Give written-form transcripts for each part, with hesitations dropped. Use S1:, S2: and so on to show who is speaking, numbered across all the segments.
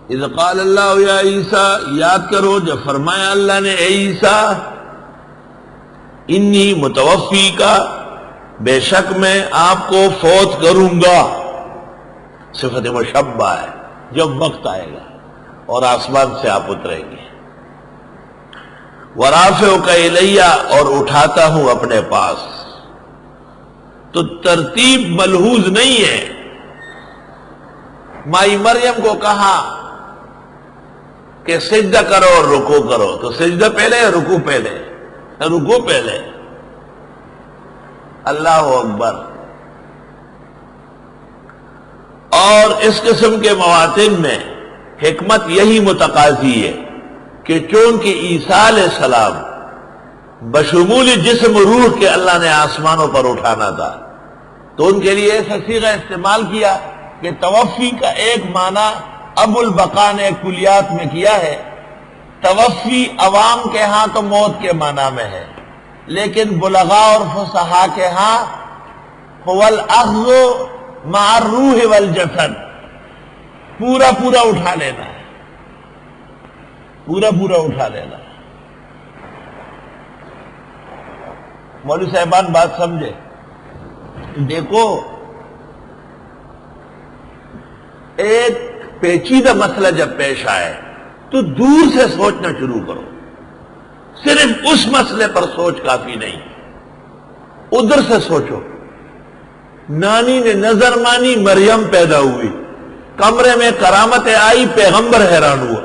S1: اذ قال اللہ یا عیسیٰ، یاد کرو جب فرمایا اللہ نے اے عیسیٰ، انی متوفی کا، بے شک میں آپ کو فوت کروں گا، صفت مشبہ ہے، جب وقت آئے گا اور آسمان سے آپ اتریں گے، ورافعک الیہ، اور اٹھاتا ہوں اپنے پاس۔ تو ترتیب ملحوظ نہیں ہے۔ مائی مریم کو کہا کہ سجدہ کرو اور رکوع کرو، تو سجدہ پہلے یا رکوع پہلے؟ رکوع پہلے۔ اللہ اکبر۔ اور اس قسم کے مواطن میں حکمت یہی متقاضی ہے کہ چونکہ عیسیٰ علیہ السلام بشمول جسم روح کے اللہ نے آسمانوں پر اٹھانا تھا، تو ان کے لیے ایسا صیغہ استعمال کیا کہ توفی کا ایک معنی ابو البقاء نے کلیات میں کیا ہے۔ توفی عوام کے ہاں تو موت کے معنی میں ہے، لیکن بلغاء اور فصحاء کے ہاں هو الاخذ مع الروح والجسد، پورا پورا اٹھا لینا ہے، پورا پورا اٹھا لینا ہے۔ مولوی صاحبان بات سمجھے؟ دیکھو، ایک پیچیدہ مسئلہ جب پیش آئے تو دور سے سوچنا شروع کرو، صرف اس مسئلے پر سوچ کافی نہیں، ادھر سے سوچو۔ نانی نے نظر مانی، مریم پیدا ہوئی، کمرے میں کرامتیں آئی، پیغمبر حیران ہوا،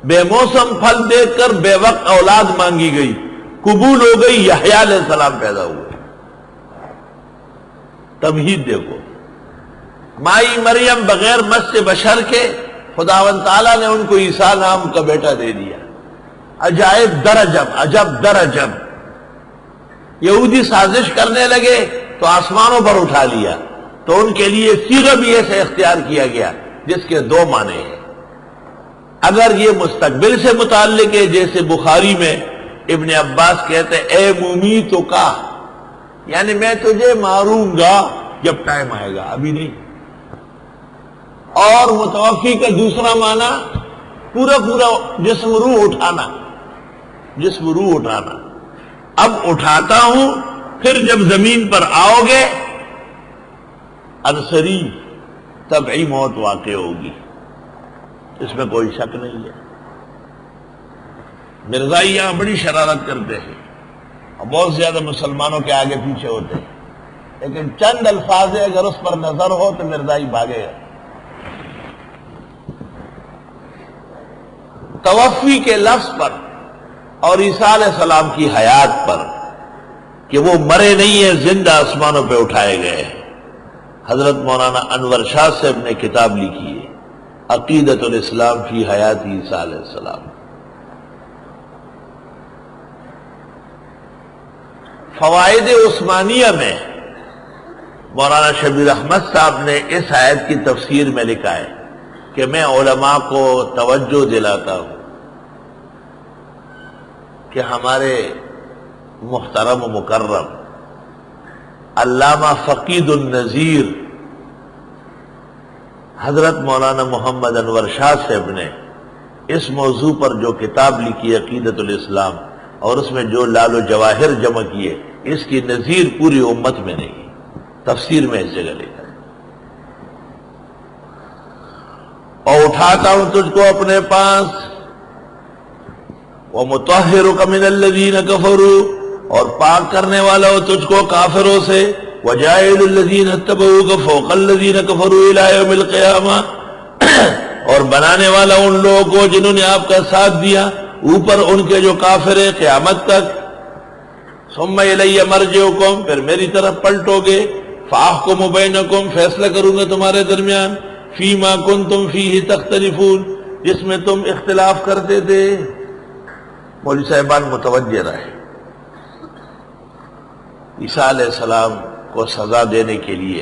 S1: بے موسم پھل دیکھ کر بے وقت اولاد مانگی گئی، قبول ہو گئی، یحییٰ علیہ السلام پیدا ہوئے۔ تمہید دیکھو، مائی مریم بغیر مس بشر کے خداوند تعالیٰ نے ان کو عیسیٰ نام کا بیٹا دے دیا۔ عجائب درجب، عجب درجب۔ یہودی سازش کرنے لگے تو آسمانوں پر اٹھا لیا، تو ان کے لیے صیغہ بھی ایسے اختیار کیا گیا جس کے دو معنی ہیں۔ اگر یہ مستقبل سے متعلق ہے، جیسے بخاری میں ابن عباس کہتے ہیں اے مومی تو کا، یعنی میں تجھے ماروں گا جب ٹائم آئے گا، ابھی نہیں۔ اور متوفی کا دوسرا معنی پورا پورا جسم روح اٹھانا، جسم روح اٹھانا۔ اب اٹھاتا ہوں، پھر جب زمین پر آؤ گے انصری، طبعی موت واقع ہوگی، اس میں کوئی شک نہیں ہے۔ مرزائی یہاں بڑی شرارت کرتے ہیں اور بہت زیادہ مسلمانوں کے آگے پیچھے ہوتے ہیں، لیکن چند الفاظ اگر اس پر نظر ہو تو مرزائی بھاگے گا۔ توفی کے لفظ پر اور عیسیٰ علیہ السلام کی حیات پر کہ وہ مرے نہیں ہیں، زندہ آسمانوں پہ اٹھائے گئے ہیں، حضرت مولانا انور شاہ صاحب نے کتاب لکھی ہے عقیدۃ الاسلام فی حیات عیسیٰ علیہ السلام۔ فوائد عثمانیہ میں مولانا شبیر احمد صاحب نے اس آیت کی تفسیر میں لکھا ہے کہ میں علماء کو توجہ دلاتا ہوں کہ ہمارے محترم و مکرم علامہ فقید النظیر حضرت مولانا محمد انور شاہ صاحب نے اس موضوع پر جو کتاب لکھی عقیدۃ الاسلام، اور اس میں جو لال و جواہر جمع کیے، اس کی نظیر پوری امت میں نہیں۔ تفسیر میں اس جگہ لکھا ہے، اور اٹھاتا ہوں تجھ کو اپنے پاس، وَمُطَهِّرُكَ مِنَ الَّذِينَ كَفَرُوا، اور پاک کرنے والا ہو تجھ کو کافروں سے، وَجَاعِلُ الَّذِينَ اتَّبَعُوكَ فَوْقَ الَّذِينَ كَفَرُوا إِلَىٰ يَوْمِ الْقِيَامَةِ، اور بنانے والا ان لوگوں کو جنہوں نے آپ کا ساتھ دیا اوپر ان کے جو کافر ہیں قیامت تک۔ ثُمَّ إِلَيَّ مَرْجِعُكُمْ، پھر میری طرف پلٹو گے، فَأَحْكُمُ بَيْنَكُمْ، فیصلہ کروں گا تمہارے درمیان، فِيمَا كُنْتُمْ فِيهِ تَخْتَلِفُونَ، جس میں تم اختلاف کرتے تھے۔ مولوی صاحبان متوجہ رہے، عیسیٰ علیہ السلام کو سزا دینے کے لیے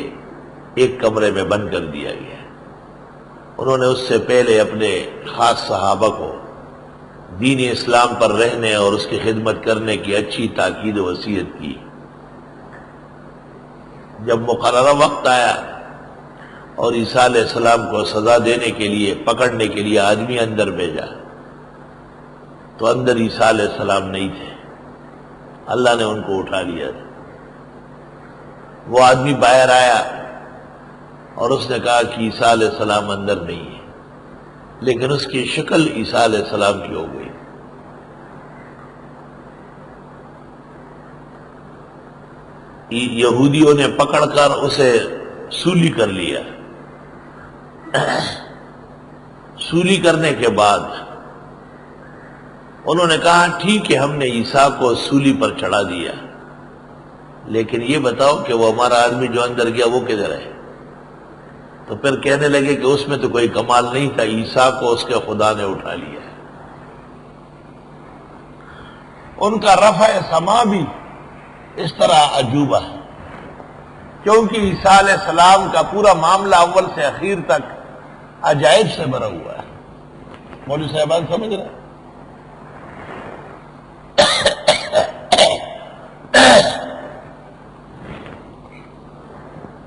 S1: ایک کمرے میں بند کر دیا گیا۔ انہوں نے اس سے پہلے اپنے خاص صحابہ کو دین اسلام پر رہنے اور اس کی خدمت کرنے کی اچھی تاکید و وصیت کی۔ جب مقررہ وقت آیا اور عیسیٰ علیہ السلام کو سزا دینے کے لیے، پکڑنے کے لیے آدمی اندر بھیجا، تو اندر عیسیٰ علیہ السلام نہیں تھے، اللہ نے ان کو اٹھا لیا تھا۔ وہ آدمی باہر آیا اور اس نے کہا کہ عیسیٰ علیہ السلام اندر نہیں ہے، لیکن اس کی شکل عیسیٰ علیہ السلام کی ہو گئی۔ یہودیوں نے پکڑ کر اسے سولی کر لیا۔ سولی کرنے کے بعد انہوں نے کہا ٹھیک ہے، ہم نے عیسیٰ کو سولی پر چڑھا دیا، لیکن یہ بتاؤ کہ وہ ہمارا آدمی جو اندر گیا وہ کدھر ہے؟ تو پھر کہنے لگے کہ اس میں تو کوئی کمال نہیں تھا، عیسیٰ کو اس کے خدا نے اٹھا لیا۔ ان کا رفع سما بھی اس طرح عجوبہ ہے، کیونکہ عیسیٰ علیہ السلام کا پورا معاملہ اول سے اخیر تک عجائب سے بھرا ہوا ہے۔ مولوی صاحبان سمجھ رہے ہیں؟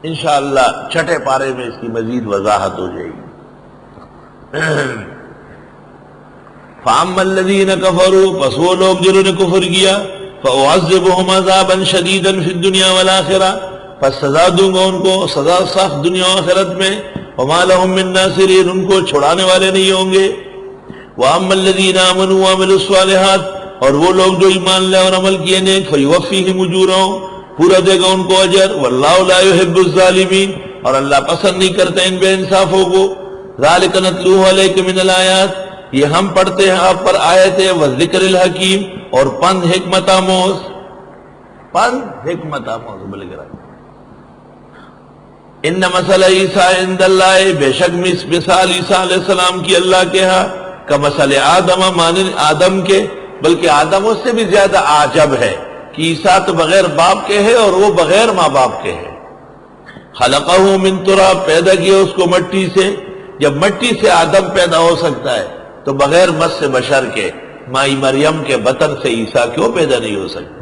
S1: انشاءاللہ چھٹے پارے میں اس کی مزید وضاحت ہو جائے گی۔ فَأَمَّا الَّذِينَ كَفَرُوا، پس وہ لوگ جنہوں نے کفر کیا، فَأُعَذِّبُهُمْ عَذَابًا شَدِيدًا فِي الدُّنْيَا وَالْآخِرَةِ، پس سزا دوں گا ان کو سزا سخت دنیا و آخرت میں، وَمَا لَهُم مِّن نَاصِرِينَ، ان کو چھڑانے والے نہیں ہوں گے۔ وَأَمَّا الَّذِينَ آمَنُوا وَعَمِلُوا الصَّالِحَاتِ، اور وہ لوگ جو ایمان لے اور عمل کیے نیک، فَيُوَفِّيهِمْ أُجُورَهُم، پورا دے گا ان کو اجر، وَاللَّهُ لَا يُحِبُّ الظَّالِمِينَ، اور اللہ پسند نہیں کرتے ان بے انصافوں کو۔ ذَلِكَ نَتْلُوهُ عَلَيْكَ مِنَ الْآيَاتِ، یہ ہم پڑھتے ہیں آپ پر آیتیں، وَالذِّكْرِ الْحَكِيمِ، اور پند حکمت آموز، پند حکمت آموز بلے گرا۔ ان مثل عیسیٰ عند اللہ، بے شک مثال عیسیٰ علیہ السلام کی اللہ کے ہاں، کمثل آدم، مانند آدم کے، بلکہ آدم اس سے بھی زیادہ عجب ہے کہ عیسیٰ تو بغیر باپ کے ہے اور وہ بغیر ماں باپ کے ہے۔ خلقہ من تراب، پیدا کیا اس کو مٹی سے۔ جب مٹی سے آدم پیدا ہو سکتا ہے تو بغیر مس سے بشر کے، مائی مریم کے بطن سے عیسیٰ کیوں پیدا نہیں ہو سکتے؟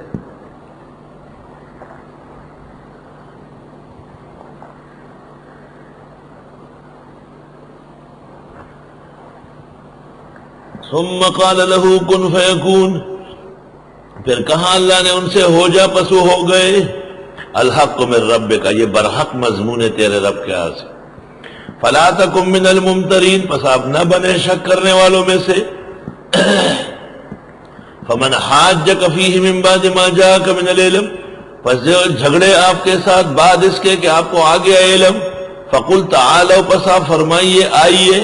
S1: ثم قال له کن فیکون، پھر کہا اللہ نے ان سے ہو جا، پس وہ ہو گئے۔ الحق من ربک، یہ برحق مضمون ہے تیرے رب کے ہاتھ سے۔ فلا تکن من الممترین، پس آپ نہ بنے شک کرنے والوں میں سے۔ فمن حاجک فیہ من بعد ما جاءک من العلم، پس جو جھگڑے آپ کے ساتھ بعد اس کے کہ آپ کو آ گیا علم، فقل تعالوا، پس آپ فرمائیے آئیے،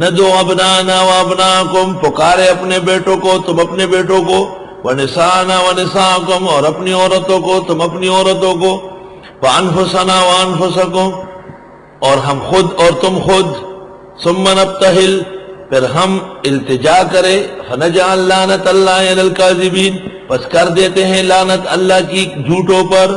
S1: ندعو ابنانا و ابناکم، پکارے اپنے بیٹوں کو تم اپنے بیٹوں کو، ونسانا ونساکم، اور اپنی عورتوں کو تم اپنی عورتوں کو، وانفسنا وانفسکم، اور ہم خود اور تم خود، ثم نبتہل، پھر ہم التجا کرے، فنجعل لعنت اللہ علی الکاذبین، پس کر دیتے ہیں لعنت اللہ کی جھوٹوں پر۔